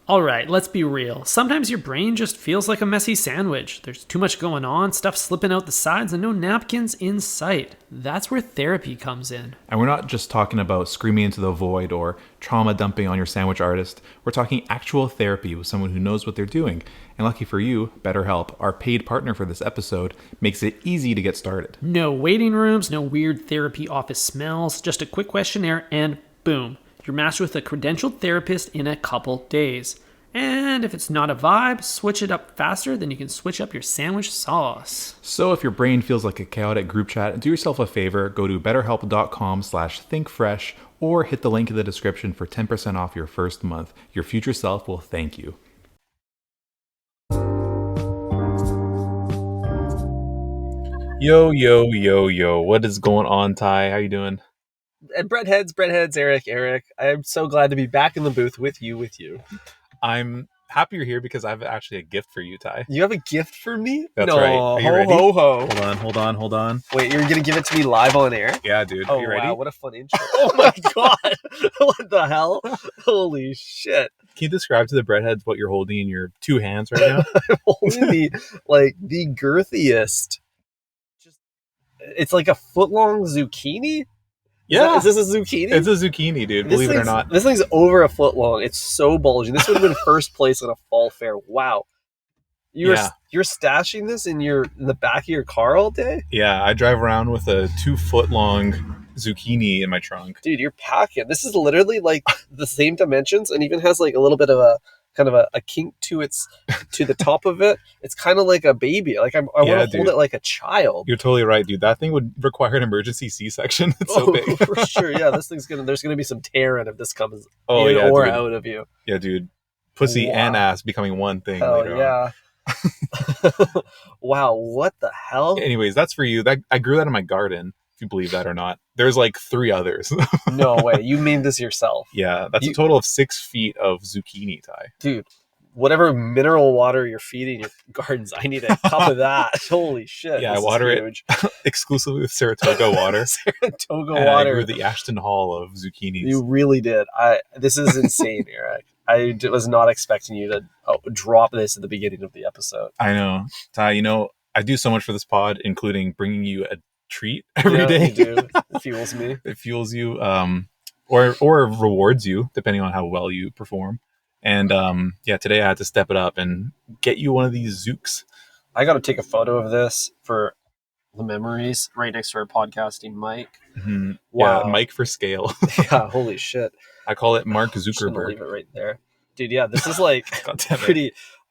All right, let's be real. Sometimes your brain just feels like a messy sandwich. There's too much going on, stuff slipping out the sides, and no napkins in sight. That's where therapy comes in. And we're not just talking about screaming into the void or trauma dumping on your sandwich artist. We're talking actual therapy with someone who knows what they're doing. And lucky for you, BetterHelp, our paid partner for this episode, makes it easy to get started. No waiting rooms, no weird therapy office smells, just a quick questionnaire, and boom. You're matched with a credentialed therapist in a couple days. And if it's not a vibe, switch it up faster than you can switch up your sandwich sauce. So if your brain feels like a chaotic group chat, do yourself a favor, go to betterhelp.com/thinkfresh or hit the link in the description for 10% off your first month. Your future self will thank you. Yo, what is going on, Ty? How you doing? And breadheads, Eric. I'm so glad to be back in the booth with you. I'm happy you're here because I have actually a gift for you, Ty. You have a gift for me? That's no, right. Are you ready? Ho. Hold on. Wait, you're gonna give it to me live on air? Yeah, dude. Oh, Are you ready? wow, what a fun intro. Oh my god. What the hell? Holy shit. Can you describe to the breadheads what you're holding in your two hands right now? I'm holding the girthiest. It's like a foot-long zucchini? Yeah. Is this a zucchini? It's a zucchini, dude. Believe it or not. This thing's over a foot long. It's so bulgy. This would have been first place on a fall fair. Wow. You're stashing this in the back of your car all day? Yeah, I drive around with a 2-foot long zucchini in my trunk. Dude, you're packing. This is literally like the same dimensions and even has like a little bit of a kind of a kink to the top of it. It's kind of like a baby. Like I want to hold it like a child. You're totally right, dude. That thing would require an emergency C-section. It's so big. For sure. Yeah, there's gonna be some tearing if this comes dude. out of you. Yeah, dude. Pussy and ass becoming one thing. Hell yeah. Wow, what the hell? Anyways, that's for you. I grew that in my garden, if you believe that or not. There's like 3 others. No way. You made this yourself. Yeah, that's a total of 6 feet of zucchini, Ty. Dude, whatever mineral water you're feeding your gardens, I need a cup of that. Holy shit. Yeah, I water it exclusively with Saratoga water. Saratoga and water. I grew the Ashton Hall of zucchinis. You really did. This is insane, Eric. I was not expecting you to drop this at the beginning of the episode. I know. Ty, I do so much for this pod, including bringing you a treat every day. You do. It fuels me. It fuels you, or rewards you, depending on how well you perform. And today I had to step it up and get you one of these Zooks. I got to take a photo of this for the memories right next to our podcasting mic. Mm-hmm. Wow. Yeah, mic for scale. Yeah, holy shit. I call it Mark Just gonna Zuckerberg. leave it right there. Dude, yeah, this is like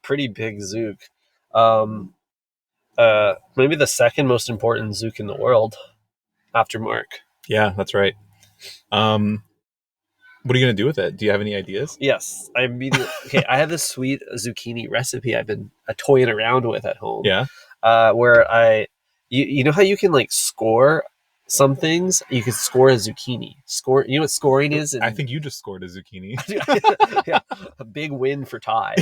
pretty big Zook. Maybe the second most important Zook in the world after Mark. Yeah, that's right. What are you going to do with it? Do you have any ideas? Yes. I have this sweet zucchini recipe I've been toying around with at home. Yeah. Where you know how you can like score some things? You can score a zucchini. You know what scoring is? I think you just scored a zucchini. Yeah, a big win for Ty.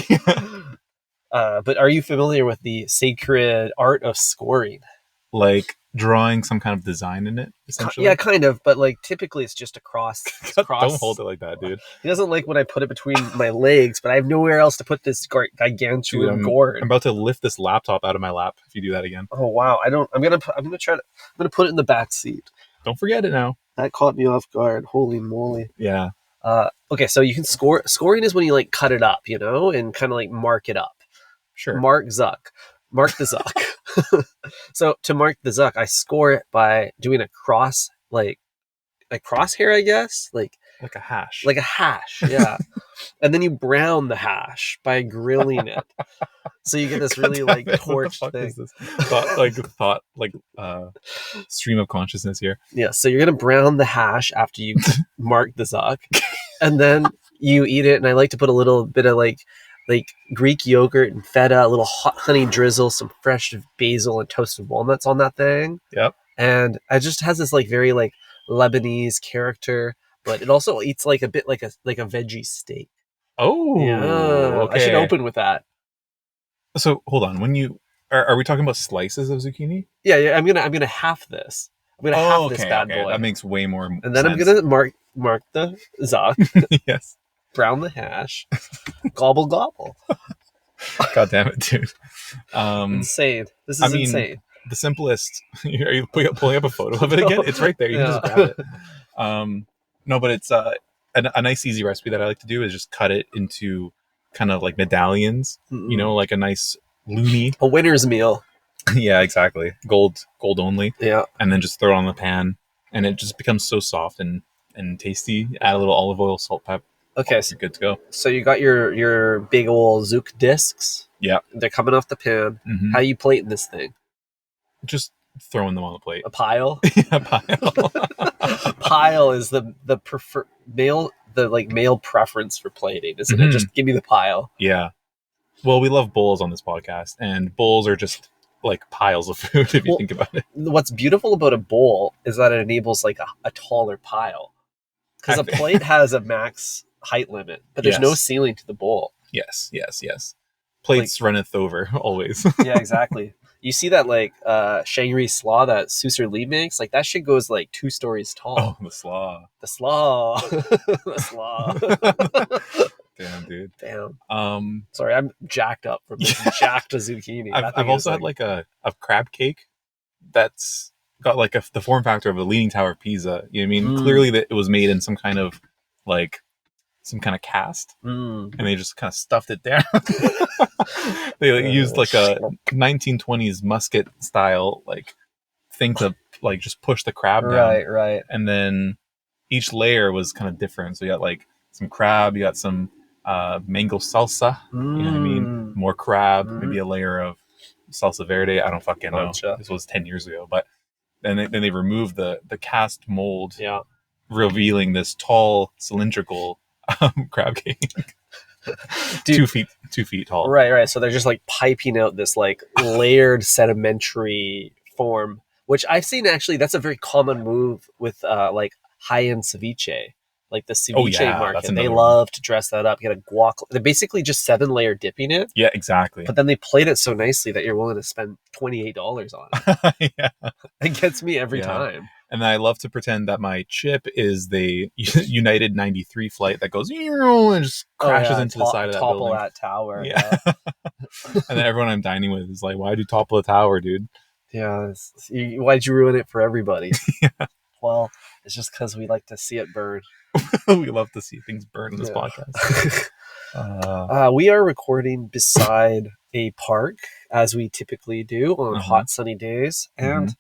But are you familiar with the sacred art of scoring? Like drawing some kind of design in it, essentially? Yeah, kind of. But like typically it's just a cross. Don't hold it like that, dude. He doesn't like when I put it between my legs, but I have nowhere else to put this gigantuan gourd. I'm about to lift this laptop out of my lap if you do that again. Oh wow! I'm gonna put it in the back seat. Don't forget it now. That caught me off guard. Holy moly! Yeah. Okay, so you can score. Scoring is when you like cut it up, and kind of like mark it up. Sure. Mark the Zuck. So to mark the Zuck, I score it by doing a crosshair, I guess, like a hash. Like a hash, yeah. And then you brown the hash by grilling it, so you get this really like torched thing. Is this? Stream of consciousness here. Yeah, so you're gonna brown the hash after you mark the Zuck, and then you eat it. And I like to put a little bit of like Greek yogurt and feta, a little hot honey drizzle, some fresh basil and toasted walnuts on that thing. Yep. And it just has this like very like Lebanese character, but it also eats like a bit like a veggie steak. Oh, yeah. Okay. I should open with that. So hold on, when you are we talking about slices of zucchini? Yeah. I'm gonna half this. I'm gonna half this bad boy. That makes way more. And then sense. I'm gonna mark the Zuck. Yes. brown the hash, gobble gobble. God damn it, dude. Insane. This I is mean, insane. the simplest. Are you pulling up a photo of it again? It's right there. You can just grab it. No, but it's a nice easy recipe that I like to do is just cut it into kind of like medallions. You know, like a nice loony. A winner's meal. Yeah, exactly. Gold only. Yeah. And then just throw it on the pan, and it just becomes so soft and tasty. Add a little olive oil, salt, pepper. Okay, You're good to go. so you got your big old Zook discs. Yeah. They're coming off the pan. Mhm. How you plating this thing? Just throwing them on the plate. A pile? Yeah, pile. Pile is the prefer male male preference for plating, isn't it? Mhm. Just give me the pile. Yeah. Well, we love bowls on this podcast, and bowls are just like piles of food if you Well, think about it. What's beautiful about a bowl is that it enables like a taller pile. Because a plate has a max height limit, but there's no Yes. ceiling to the bowl. Yes. Plates runneth over always. Yeah, exactly. You see that Shangri slaw that Susur Lee makes? Like that shit goes like 2 stories tall. Oh, the slaw. The slaw. The slaw. Damn, dude. Damn. Sorry, I'm jacked up from this jacked zucchini. I've also had like a crab cake that's got like the form factor of the Leaning Tower of Pisa. You know what I mean? Clearly that it was made in some kind of cast, and they just kind of stuffed it down. They used like a 1920s musket style thing to just push the crab down. Right. And then each layer was kind of different. So you got like some crab, you got some mango salsa. You know what I mean? More crab, maybe a layer of salsa verde. I don't fucking know. Gotcha. This was 10 years ago, but then they removed the cast mold, Yeah. revealing this tall cylindrical crab cake. Dude, 2 feet tall. Right. So they're just like piping out this like layered sedimentary form, which I've seen actually. That's a very common move with high end ceviche, like the ceviche market. They love to dress that up. Get a guac. They're basically just 7-layer dipping it. Yeah, exactly. But then they plate it so nicely that you're willing to spend $28 on it. Yeah, it gets me every time. And I love to pretend that my chip is the United 93 flight that goes and just crashes into the side of that building. Topple that tower. Yeah. And then everyone I'm dining with is like, why'd you topple the tower, dude? Yeah. Why'd you ruin it for everybody? Yeah. Well, it's just because we like to see it burn. We love to see things burn in this podcast. We are recording beside a park, as we typically do on hot, sunny days. And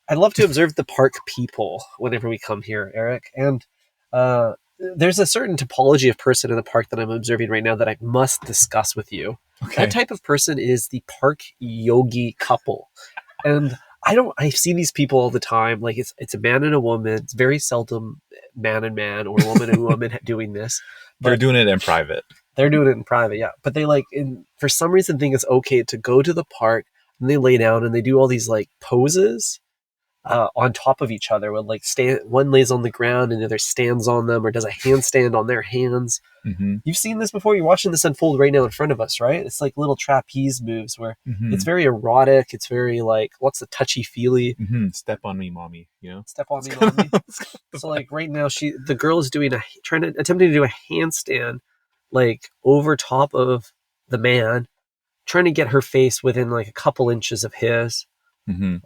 I love to observe the park people whenever we come here, Eric. And there's a certain typology of person in the park that I'm observing right now that I must discuss with you. Okay. That type of person is the park yogi couple. And I see these people all the time. Like it's a man and a woman. It's very seldom man and man or woman and woman doing this. They're doing it in private. They're doing it in private, yeah. But they for some reason think it's okay to go to the park and they lay down and they do all these poses on top of each other. With one lays on the ground and the other stands on them or does a handstand on their hands. Mm-hmm. You've seen this before. You're watching this unfold right now in front of us, right? It's like little trapeze moves where it's very erotic. It's very lots of touchy feely. Mm-hmm. Step on me, mommy. You know, step on me, mommy. So right now, the girl is doing attempting to do a handstand, over top of the man, trying to get her face within a couple inches of his. Mm-hmm.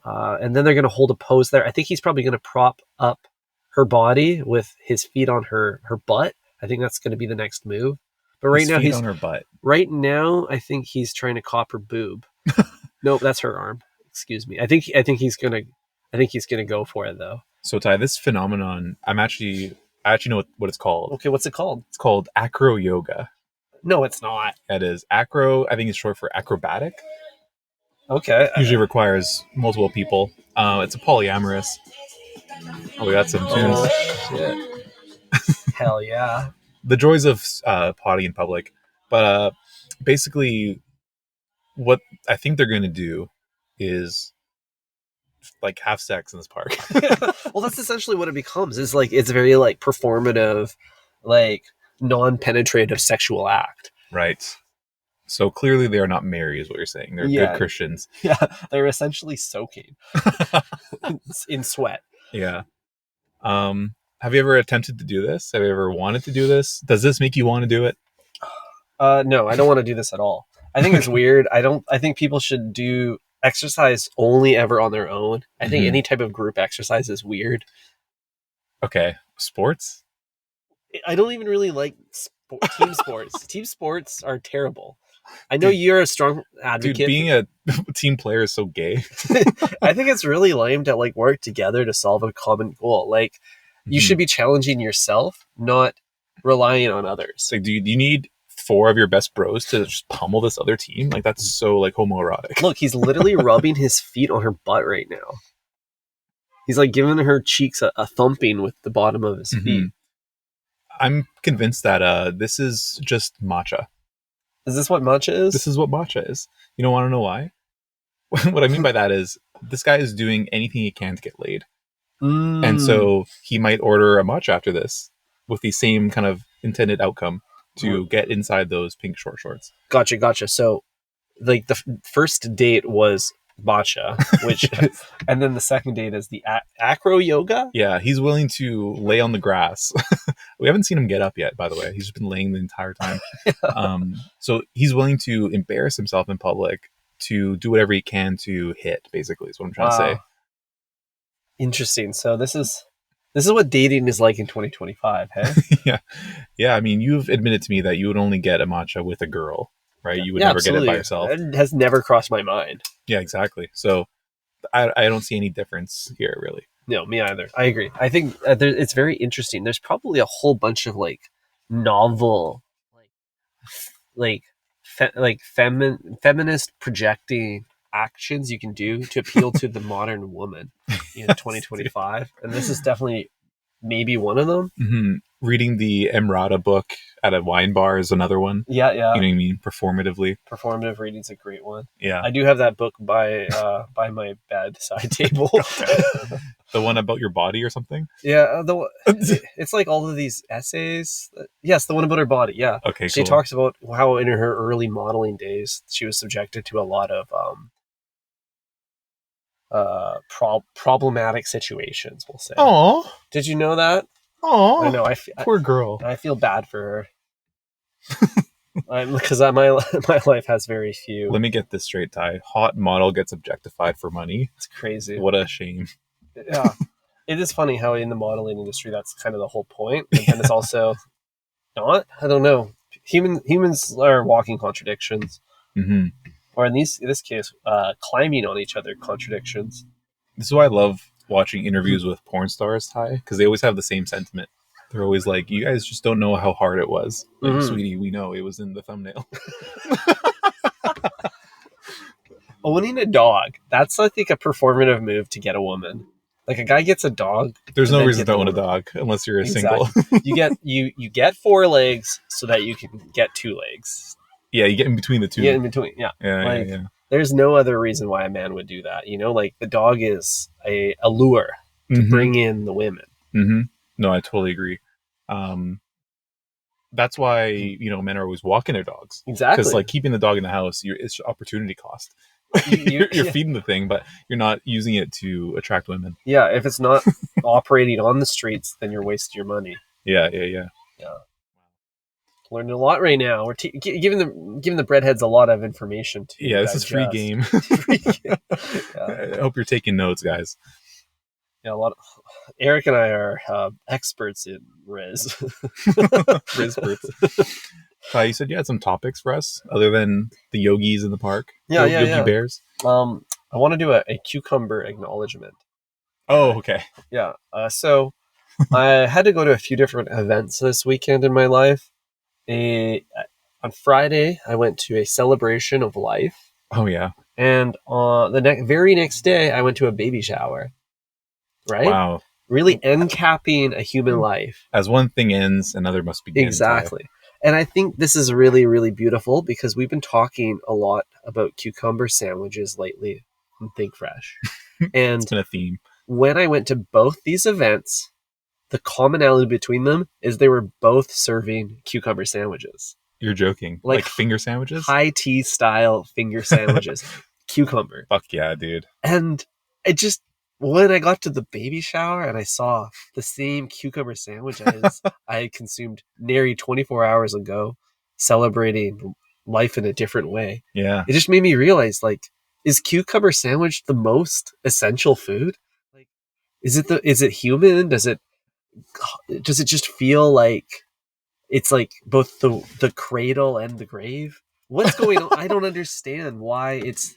And then they're going to hold a pose there. I think he's probably going to prop up her body with his feet on her butt. I think that's going to be the next move. But right now he's on her butt. Right now, I think he's trying to cop her boob. Nope, that's her arm. Excuse me. I think he's gonna go for it though. So Ty, this phenomenon, I actually know what it's called. Okay, what's it called? It's called acro-yoga. No, it's not. It is. Acro, I think it's short for acrobatic. Okay. Usually requires multiple people. It's a polyamorous. Oh, we got some tunes. Oh, shit. Hell yeah. The joys of potty in public. But basically, what I think they're going to do is have sex in this park. Well, that's essentially what it becomes. It's it's very performative, non-penetrative sexual act. Right. So clearly they are not married, is what you're saying. They're good Christians. Yeah, they're essentially soaking in sweat. Yeah. Have you ever attempted to do this? Have you ever wanted to do this? Does this make you want to do it? No, I don't want to do this at all. I think it's weird. I think people should do exercise only ever on their own. I think any type of group exercise is weird. Okay. Sports? I don't even really like team sports. Team sports are terrible. I know you're a strong advocate. Dude, being a team player is so gay. I think it's really lame to like work together to solve a common goal. Like you should be challenging yourself, not relying on others. Like, do you need 4 of your best bros to just pummel this other team? Like, that's so like homoerotic. Look, he's literally rubbing his feet on her butt right now. He's like giving her cheeks a thumping with the bottom of his feet. I'm convinced that this is just matcha. Is this what matcha is? This is what matcha is. You don't want to know why? What I mean by that is this guy is doing anything he can to get laid. And so he might order a matcha after this with the same kind of intended outcome to get inside those pink short shorts. Gotcha. So like the first date was matcha, which and then the second date is the acro-yoga. Yeah, he's willing to lay on the grass. We haven't seen him get up yet, by the way. He's just been laying the entire time. So he's willing to embarrass himself in public to do whatever he can to hit, basically, is what I'm trying to say. Interesting. So this is what dating is like in 2025, hey? Yeah. I mean, you've admitted to me that you would only get a matcha with a girl, right? You would never absolutely. get it by yourself. It has never crossed my mind. Yeah, exactly. So I don't see any difference here, really. No, me either. I agree. I think it's very interesting. There's probably a whole bunch of like novel, feminist projecting actions you can do to appeal to the modern woman in 2025, and this is definitely maybe one of them. Reading the Emrata book at a wine bar is another one. Yeah. You know what I mean? Performative reading's a great one. Yeah, I do have that book by my bedside table. The one about your body or something? Yeah, it's like all of these essays. Yes, the one about her body. Yeah. Okay. She talks about how in her early modeling days she was subjected to a lot of problematic situations. We'll say. Oh, did you know that? Oh, I know. Poor girl. I feel bad for her. Because my life has very few. Let me get this straight, Ty. Hot model gets objectified for money. It's crazy. What a shame. Yeah. It is funny how in the modeling industry that's kind of the whole point. And it's also not. I don't know. Humans are walking contradictions. Or in this case, climbing on each other contradictions. This is why I love watching interviews with porn stars, Ty, because they always have the same sentiment. They're always like, you guys just don't know how hard it was. Like, sweetie, we know it was in the thumbnail. Owning a dog, that's I think a performative move to get a woman. Like a guy gets a dog. There's no reason to own a dog unless you're single. You get 4 legs so that you can get 2 legs. Yeah, you get in between the two. Yeah, in between. Yeah. Yeah. There's no other reason why a man would do that. You know, like the dog is a lure to bring in the women. No, I totally agree. That's why, men are always walking their dogs. Exactly. Because like keeping the dog in the house, it's opportunity cost. You're feeding the thing, but you're not using it to attract women. Yeah, if it's not operating on the streets, then you're wasting your money. Yeah. Learning a lot right now. We're giving the breadheads a lot of information too. Yeah, this is free game. I hope you're taking notes, guys. Yeah, Eric and I are experts in Riz. Rizperts. Ty, you said you had some topics for us other than the yogis in the park. Yogi bears. I want to do a cucumber acknowledgement. Oh, okay. Yeah. So I had to go to a few different events this weekend in my life. On Friday, I went to a celebration of life. Oh, yeah. And on the very next day, I went to a baby shower. Right? Wow. Really endcapping a human life. As one thing ends, another must begin. Exactly. And I think this is really, really beautiful because we've been talking a lot about cucumber sandwiches lately on Think Fresh. And it's been a theme. When I went to both these events, the commonality between them is they were both serving cucumber sandwiches. You're joking. Like finger sandwiches? High tea style finger sandwiches. Cucumber. Fuck yeah, dude. And it just when I got to the baby shower and I saw the same cucumber sandwich I had consumed nearly 24 hours ago, celebrating life in a different way, Yeah. it just made me realize, like, is cucumber sandwich the most essential food? Like, is it human? Does it just feel like it's like both the cradle and the grave? What's going on? I don't understand why it's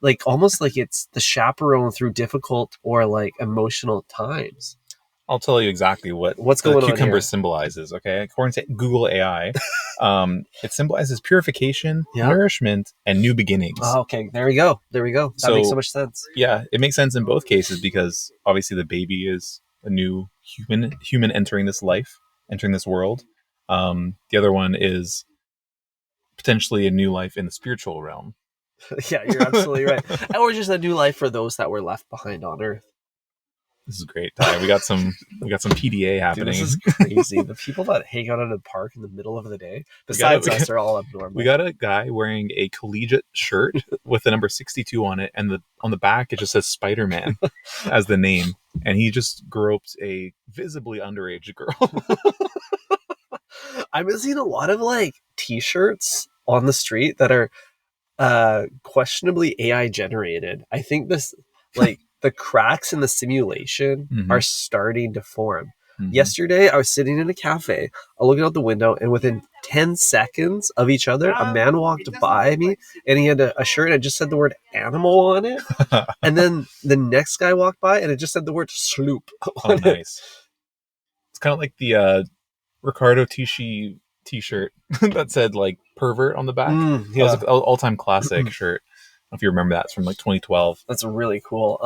like almost like it's the chaperone through difficult or like emotional times. I'll tell you exactly what What's the going on cucumber here? symbolizes. Okay, according to Google AI, it symbolizes purification, Yeah. nourishment, and new beginnings. Oh, okay, there we go. That makes so much sense. Yeah, it makes sense in both cases because obviously the baby is a new human entering this life, entering this world. The other one is potentially a new life in the spiritual realm. Yeah, you're absolutely right. Or just a new life for those that were left behind on Earth. This is great, Ty. We got some PDA happening. Dude, this is crazy. The people that hang out in a park in the middle of the day, besides us, are all abnormal. We got a guy wearing a collegiate shirt with the number 62 on it, and on the back it just says Spider-Man as the name, and he just groped a visibly underage girl. I've been seeing a lot of like t-shirts on the street that are questionably AI generated. I think this, like, the cracks in the simulation are starting to form. Yesterday, I was sitting in a cafe, looking out the window, and within 10 seconds of each other, a man walked by me, and he had a shirt that just said the word animal on it. And then the next guy walked by, and it just said the word sloop on it. Nice. It's kind of like the Ricardo Tisci t-shirt that said, like, pervert on the back. Yeah. That was an all-time classic shirt. I don't know if you remember that. It's from like 2012. That's really cool.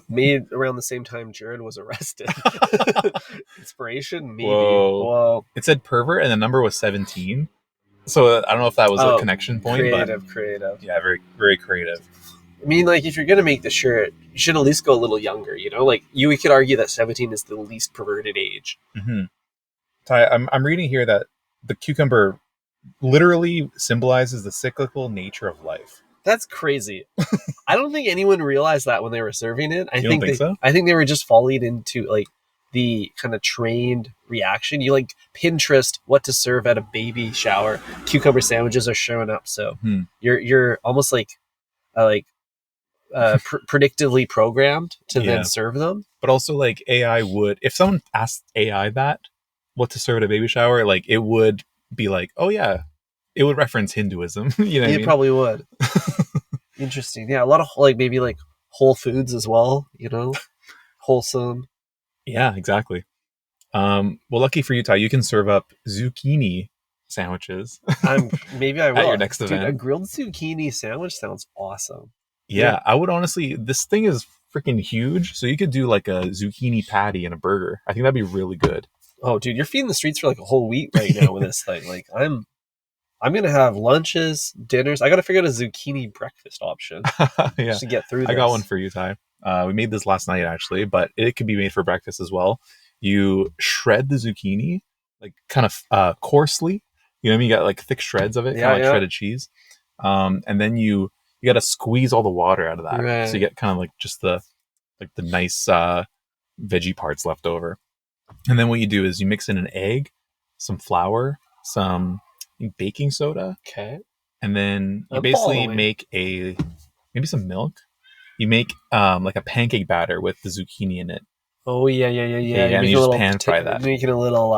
Made around the same time Jared was arrested. Inspiration? Maybe. Whoa. It said pervert and the number was 17. So I don't know if that was a connection point. Creative. Yeah, very, very creative. I mean, like, if you're going to make the shirt, you should at least go a little younger, you know? Like, we could argue that 17 is the least perverted age. Mm-hmm. Ty, I'm reading here that the cucumber literally symbolizes the cyclical nature of life. That's crazy. I don't think anyone realized that when they were serving it. I think so? I think they were just falling into, like, the kind of trained reaction. You, like, Pinterest what to serve at a baby shower. Cucumber sandwiches are showing up. So you're almost like predictively programmed to then serve them. But also, like, AI would, if someone asked AI that, what to serve at a baby shower, like, it would be like, oh yeah, it would reference Hinduism. You know what I mean? Probably would. Interesting. Yeah, a lot of, like, maybe like Whole Foods as well, you know? Wholesome. Yeah, exactly. Well, lucky for you, Ty, you can serve up zucchini sandwiches. Maybe I will. At your next event. Dude, a grilled zucchini sandwich sounds awesome. Yeah, I would honestly, this thing is freaking huge, so you could do like a zucchini patty and a burger. I think that'd be really good. Oh, dude, you're feeding the streets for like a whole week right now with this thing. Like, I'm gonna have lunches, dinners. I gotta figure out a zucchini breakfast option just to get through this. I got one for you, Ty. We made this last night actually, but it could be made for breakfast as well. You shred the zucchini, like, kind of coarsely. You know what I mean? You got like thick shreds of it, kind of like shredded cheese. And then you got to squeeze all the water out of that, right. So you get kind of like just the nice veggie parts left over. And then what you do is you mix in an egg, some flour, some baking soda. Okay. And then you basically make maybe some milk. You make like a pancake batter with the zucchini in it. Oh, yeah. And you just pan fry that. Making a little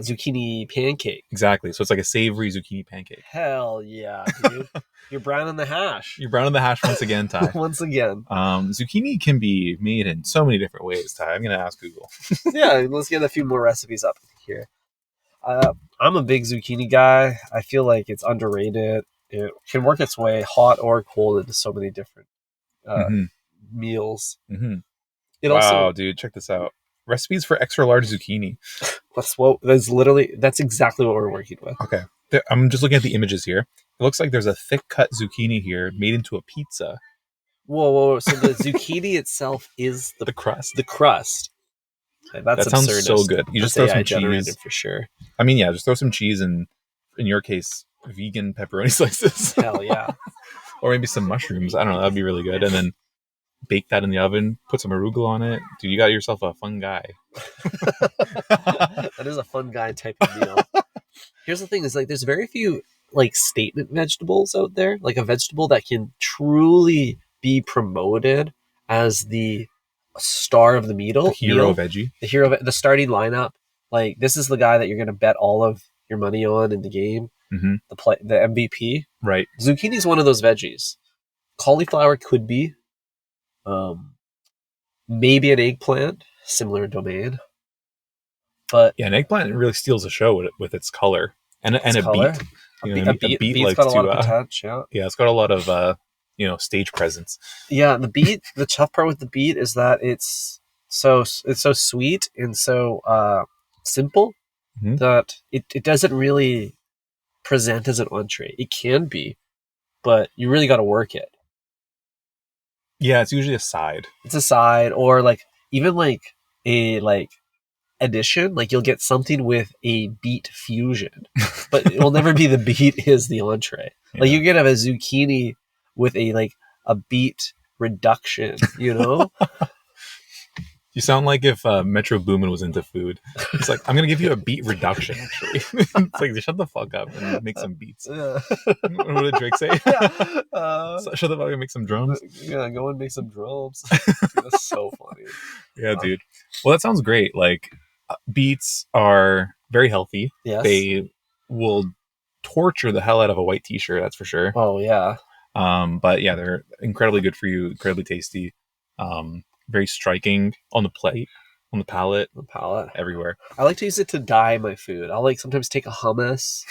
zucchini pancake. Exactly. So it's like a savory zucchini pancake. Hell yeah, dude. You're browning the hash. You're browning the hash once again, Ty. Once again. Zucchini can be made in so many different ways, Ty. I'm going to ask Google. Yeah, let's get a few more recipes up here. I'm a big zucchini guy. I feel like it's underrated. It can work its way hot or cold into so many different meals. Wow, dude, check this out. Recipes for extra large zucchini. That's exactly what we're working with. Okay. I'm just looking at the images here. It looks like there's a thick cut zucchini here made into a pizza. Whoa. So the zucchini itself is the crust. The crust. Okay, that sounds so good. You just throw some cheese. For sure. I mean, yeah, just throw some cheese and, in your case, vegan pepperoni slices. Hell yeah. Or maybe some mushrooms. I don't know. That'd be really good. And then bake that in the oven, put some arugula on it. Dude, you got yourself a fun guy. That is a fun guy type of meal. Here's the thing: is like there's very few like statement vegetables out there, like a vegetable that can truly be promoted as the star of the The hero veggie. the hero, the starting lineup. Like this is the guy that you're going to bet all of your money on in the game. Mm-hmm. The MVP. Right. Zucchini is one of those veggies. Cauliflower could be. Maybe an eggplant, similar domain. But yeah, an eggplant really steals the show with its color and a color. beet. You know, A beet likes got a lot to, of potential. yeah, it's got a lot of stage presence. Yeah, the beet. The tough part with the beet is that it's so sweet and so simple that it doesn't really present as an entree. It can be, but you really got to work it. Yeah, it's usually a side. It's a side, or like even like a addition. Like you'll get something with a beet fusion, but it will never be the beet is the entree. Yeah. Like you can have a zucchini with a beet reduction, you know. You sound like if Metro Boomin was into food. It's like, I'm going to give you a beet reduction, actually. It's like, shut the fuck up and make some beats. Yeah. What did Drake say? Yeah. Shut the fuck up and make some drums. Yeah, go and make some drums. Dude, that's so funny. Yeah, dude. Well, that sounds great. Like, beets are very healthy. Yes. They will torture the hell out of a white t-shirt, that's for sure. Oh, yeah. But yeah, they're incredibly good for you, incredibly tasty. Very striking on the plate, on the palate, everywhere. I like to use it to dye my food. I'll sometimes take a hummus.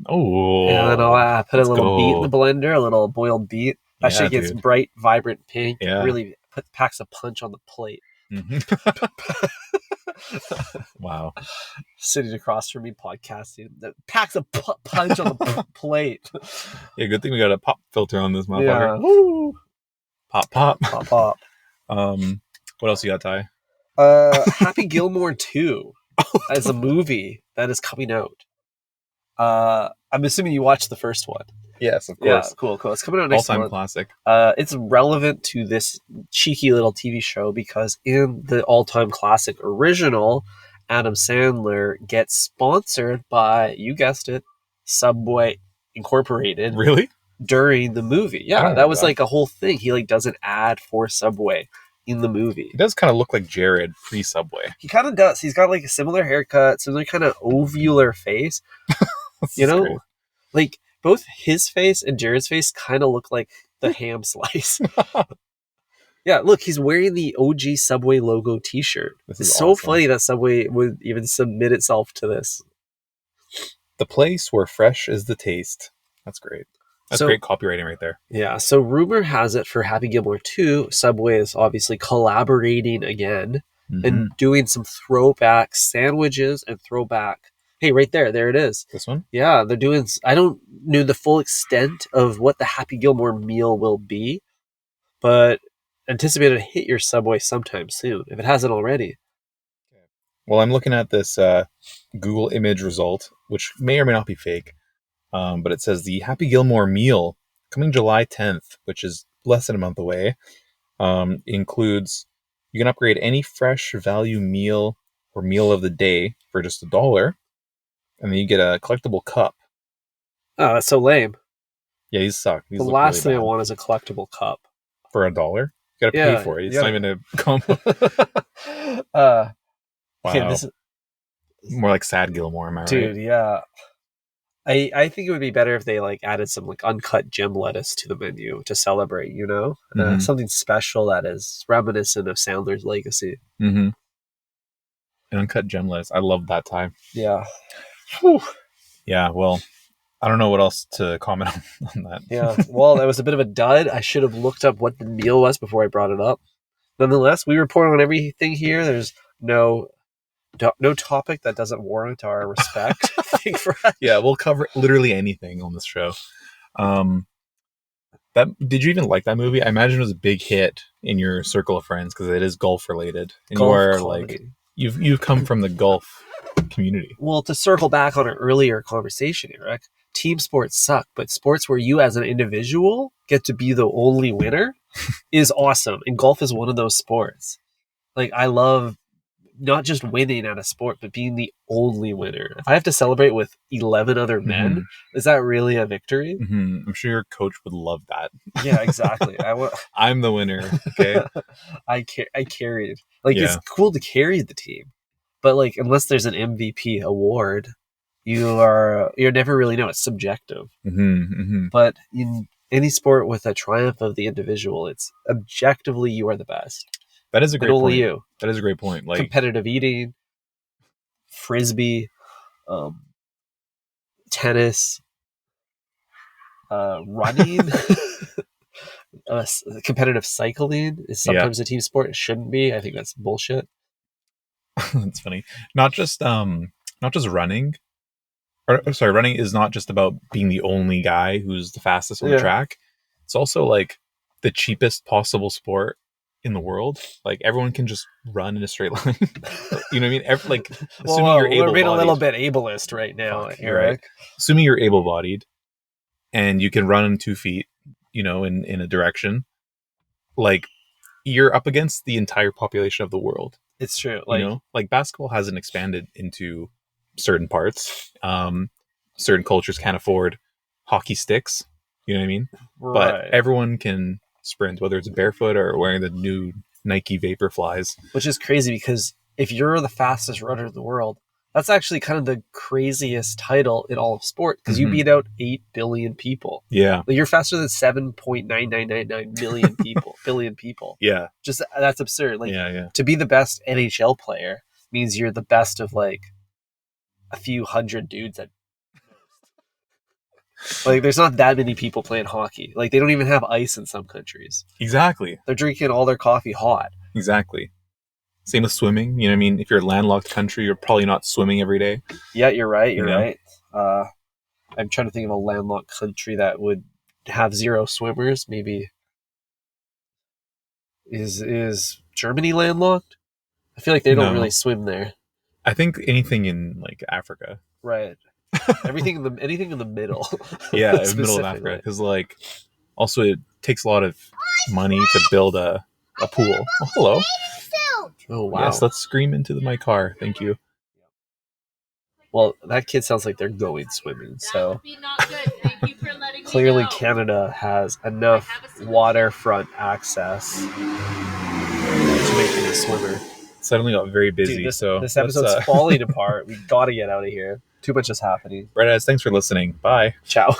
Oh, and then I'll put a little beet in the blender, a little boiled beet. That shit gets bright, vibrant pink. Yeah. Really packs a punch on the plate. Mm-hmm. Wow. Sitting across from me podcasting, that packs a punch on the plate. Yeah, good thing we got a pop filter on this motherfucker. Yeah. Woo. Pop, pop. Pop, pop. What else you got, Ty? Happy Gilmore 2 as a movie that is coming out. I'm assuming you watched the first one. Yes, of Yeah, course. cool. It's coming out next month. All-time classic. It's relevant to this cheeky little TV show because in the all-time classic original, Adam Sandler gets sponsored by, you guessed it, Subway Incorporated. Really? During the movie. Yeah, that was like a whole thing. He like does an ad for Subway in the movie. He does kind of look like Jared pre-Subway. He kind of does. He's got like a similar haircut, similar kind of ovular face. You know, great. Like both his face and Jared's face kind of look like the ham slice. Yeah, look, he's wearing the OG Subway logo t-shirt. It's so awesome. Funny that Subway would even submit itself to this. The place where fresh is the taste. That's great. That's great copywriting right there. Yeah, so rumor has it for Happy Gilmore 2, Subway is obviously collaborating again and doing some throwback sandwiches and throwback. Hey, right there it is. This one? Yeah, they're doing. I don't know the full extent of what the Happy Gilmore meal will be, but anticipate it to hit your Subway sometime soon if it hasn't already. Well, I'm looking at this Google image result, which may or may not be fake. But it says the Happy Gilmore meal coming July 10th, which is less than a month away, includes you can upgrade any fresh value meal or meal of the day for just $1, and then you get a collectible cup. Oh, that's so lame. Yeah, these suck. The last thing I want is a collectible cup for $1. You got to pay for it. It's not even a combo. Wow. Okay, more like Sad Gilmore, am I right? Dude, yeah. I think it would be better if they like added some like uncut gem lettuce to the menu to celebrate, you know? Something special that is reminiscent of Sandler's legacy. Mm-hmm. And uncut gem lettuce. I love that time. Yeah. Whew. Yeah, well, I don't know what else to comment on that. Yeah, well, that was a bit of a dud. I should have looked up what the meal was before I brought it up. Nonetheless, we report on everything here. There's no topic that doesn't warrant our respect. Yeah, we'll cover literally anything on this show. Did you even like that movie? I imagine it was a big hit in your circle of friends because it is golf related, and golf you are comedy. Like you've come from the golf community. Well, to circle back on an earlier conversation, Eric, team sports suck, but sports where you as an individual get to be the only winner, is awesome. And golf is one of those sports. Like, I love not just winning at a sport, but being the only winner. If I have to celebrate with 11 other men, is that really a victory? I'm sure your coach would love that. Yeah, exactly. I'm the winner. Okay. I carried. Like, it's cool to carry the team, but like, unless there's an MVP award, you're never really know. It's subjective. But in any sport with a triumph of the individual, it's objectively you are the best. That is a great point. Only you. That is a great point. Like competitive eating, frisbee, tennis, running, competitive cycling is sometimes a team sport. It shouldn't be. I think that's bullshit. That's funny. Not just running. Running is not just about being the only guy who's the fastest on the track. It's also like the cheapest possible sport in the world. Like, everyone can just run in a straight line. You know what I mean? Assuming you're able-bodied. We're being a little bit ableist right now, Eric. Right. Assuming you're able-bodied and you can run on 2 feet, in a direction, like, you're up against the entire population of the world. It's true. Like basketball hasn't expanded into certain parts. Certain cultures can't afford hockey sticks. You know what I mean? Right. But everyone can sprint, whether it's barefoot or wearing the new Nike Vaporflies. Which is crazy, because if you're the fastest runner in the world, that's actually kind of the craziest title in all of sport, because you beat out 8 billion people. Yeah. Like, you're faster than 7.9999 million people, billion people. Yeah. Just, that's absurd. Like, to be the best NHL player means you're the best of like a few hundred dudes at like, there's not that many people playing hockey. Like, they don't even have ice in some countries. Exactly. They're drinking all their coffee hot. Exactly. Same with swimming. You know what I mean? If you're a landlocked country, you're probably not swimming every day. Yeah, you're right. You're right. I'm trying to think of a landlocked country that would have 0 swimmers. Maybe is Germany landlocked? I feel like they don't really swim there. I think anything in like Africa. Right. anything in the middle. Yeah, in the middle of Africa, because like, also it takes a lot of money to build a pool. Oh, hello. Oh, wow. Yes, let's scream into my car. Thank you. Well, that kid sounds like they're going swimming. So clearly Canada has enough waterfront access to make me a swimmer. Suddenly got very busy. Dude, this episode's falling apart. We got to get out of here. Too much is happening. Right, thanks for listening. Bye. Ciao.